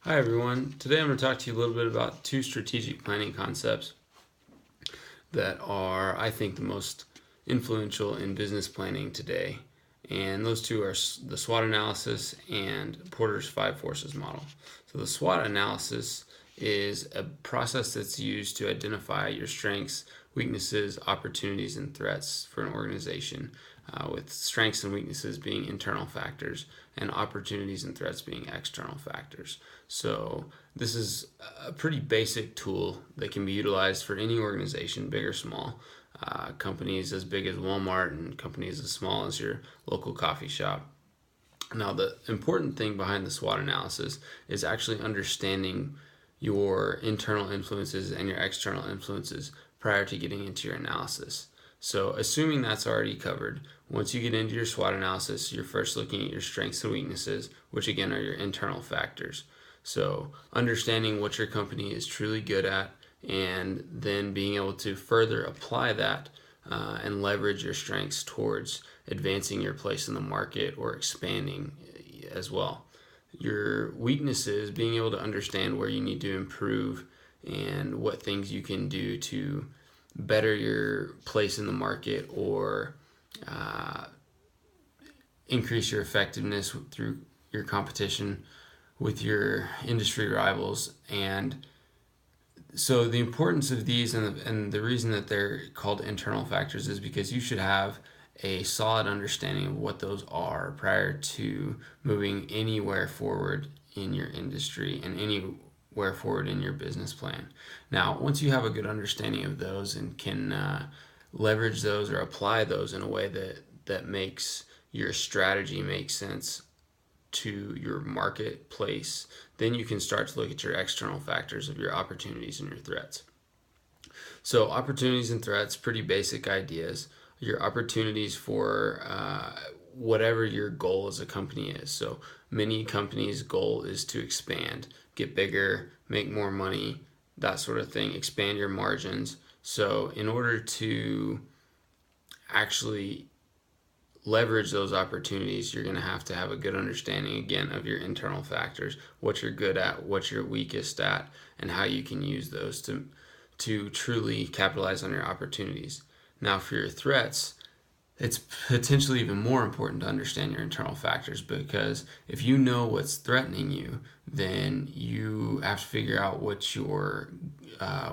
Hi everyone. Today I'm going to talk to you a little bit about two strategic planning concepts that are, I think, the most influential in business planning today. And those two are the SWOT analysis and Porter's five forces model. So the SWOT analysis is a process that's used to identify your strengths, weaknesses, opportunities, and threats for an organization, with strengths and weaknesses being internal factors and opportunities and threats being external factors. So this is a pretty basic tool that can be utilized for any organization, big or small. Companies as big as Walmart and companies as small as your local coffee shop. Now, the important thing behind the SWOT analysis is actually understanding your internal influences and your external influences prior to getting into your analysis. So, assuming that's already covered, once you get into your SWOT analysis, you're first looking at your strengths and weaknesses, which again are your internal factors. So, understanding what your company is truly good at and then being able to further apply that and leverage your strengths towards advancing your place in the market or expanding as well. Your weaknesses, being able to understand where you need to improve and what things you can do to better your place in the market or increase your effectiveness through your competition with your industry rivals. And so the importance of these and the reason that they're called internal factors is because you should have a solid understanding of what those are prior to moving anywhere forward in your industry and anywhere forward in your business plan. Now, once you have a good understanding of those and can leverage those or apply those in a way that makes your strategy make sense to your marketplace, then you can start to look at your external factors of your opportunities and your threats. So, opportunities and threats, pretty basic ideas. Your opportunities for whatever your goal as a company is. So, many companies' goal is to expand, get bigger, make more money, that sort of thing, expand your margins. So, in order to actually leverage those opportunities, you're going to have a good understanding again of your internal factors, what you're good at, what you're weakest at, and how you can use those to truly capitalize on your opportunities. Now, for your threats, it's potentially even more important to understand your internal factors, because if you know what's threatening you, then you have to figure out what's your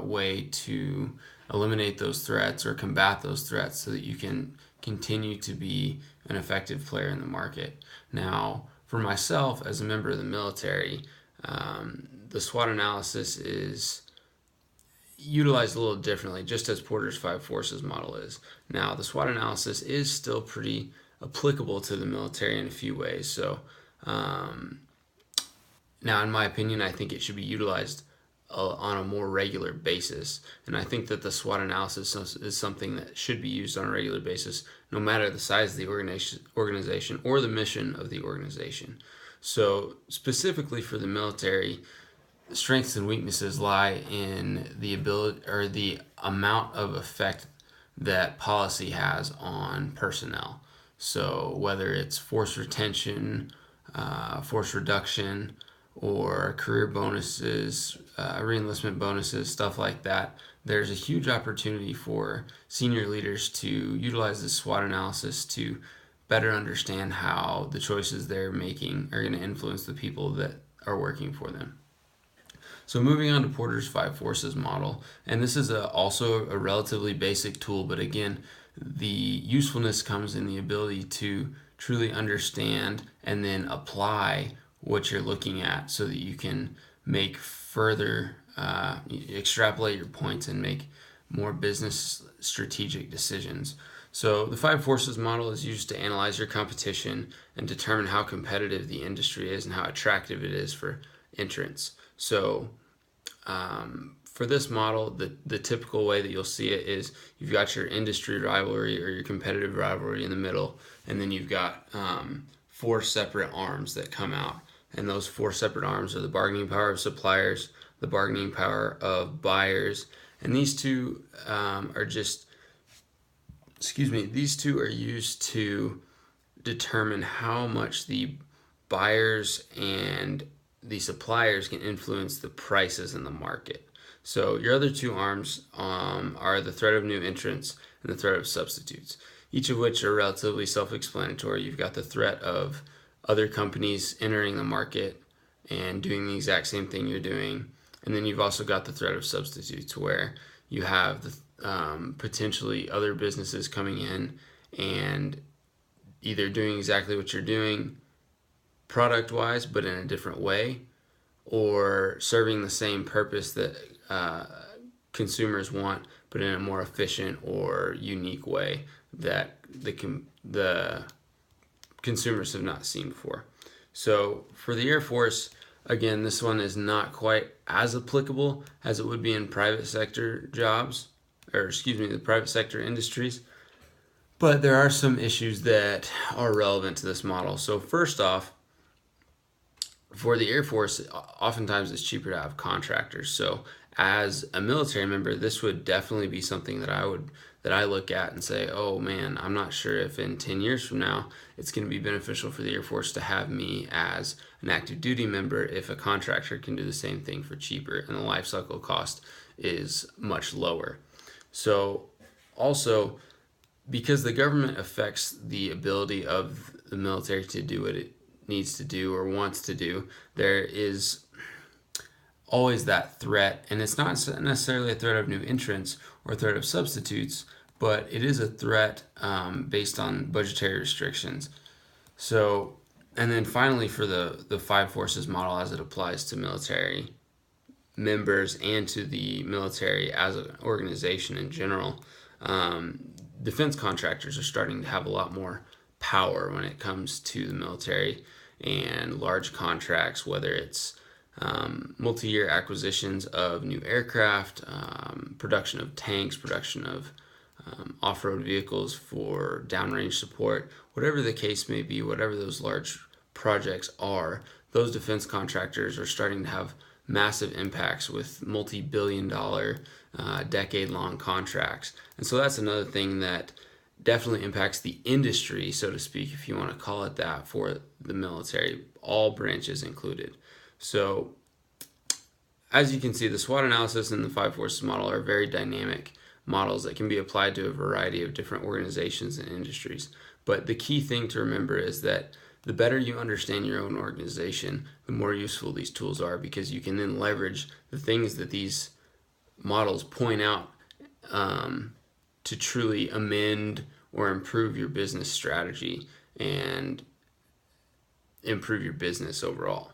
way to eliminate those threats or combat those threats so that you can continue to be an effective player in the market. Now, for myself as a member of the military, the SWOT analysis is utilized a little differently, just as Porter's five forces model is. Now, the SWOT analysis is still pretty applicable to the military in a few ways. So, now, in my opinion, I think it should be utilized on a more regular basis. And I think that the SWOT analysis is something that should be used on a regular basis, no matter the size of the organization or the mission of the organization. So, specifically for the military, strengths and weaknesses lie in the ability or the amount of effect that policy has on personnel. So, whether it's force retention, force reduction, or career bonuses, reenlistment bonuses, stuff like that, there's a huge opportunity for senior leaders to utilize this SWOT analysis to better understand how the choices they're making are going to influence the people that are working for them. So, moving on to Porter's five forces model, and this is also a relatively basic tool, but again, the usefulness comes in the ability to truly understand and then apply what you're looking at so that you can make further, extrapolate your points and make more business strategic decisions. So the five forces model is used to analyze your competition and determine how competitive the industry is and how attractive it is for entrants. So for this model, the typical way that you'll see it is you've got your industry rivalry or your competitive rivalry in the middle, and then you've got four separate arms that come out. And those four separate arms are the bargaining power of suppliers, the bargaining power of buyers, and these two these two are used to determine how much the buyers and the suppliers can influence the prices in the market. So your other two arms are the threat of new entrants and the threat of substitutes, each of which are relatively self-explanatory. You've got the threat of other companies entering the market and doing the exact same thing you're doing. And then you've also got the threat of substitutes, where you have potentially other businesses coming in and either doing exactly what you're doing product wise, but in a different way, or serving the same purpose that consumers want, but in a more efficient or unique way that the consumers have not seen before. So for the Air Force, again, this one is not quite as applicable as it would be in private sector jobs, or excuse me, the private sector industries. But there are some issues that are relevant to this model. So first off, for the Air Force, oftentimes it's cheaper to have contractors. So as a military member, this would definitely be something that I look at and say, oh man, I'm not sure if in 10 years from now it's going to be beneficial for the Air Force to have me as an active duty member if a contractor can do the same thing for cheaper and the life cycle cost is much lower. So also, because the government affects the ability of the military to do what it needs to do or wants to do, there is always that threat, and it's not necessarily a threat of new entrants or a threat of substitutes, but it is a threat based on budgetary restrictions. So, and then finally, for the five forces model as it applies to military members and to the military as an organization in general, defense contractors are starting to have a lot more power when it comes to the military and large contracts, whether it's multi-year acquisitions of new aircraft, production of tanks, production of off-road vehicles for downrange support, whatever the case may be, whatever those large projects are, those defense contractors are starting to have massive impacts with multi-billion-dollar, decade-long contracts. And so that's another thing that definitely impacts the industry, so to speak, if you want to call it that, for the military, all branches included. So as you can see, the SWOT analysis and the five forces model are very dynamic models that can be applied to a variety of different organizations and industries. But the key thing to remember is that the better you understand your own organization, the more useful these tools are, because you can then leverage the things that these models point out to truly amend or improve your business strategy and improve your business overall.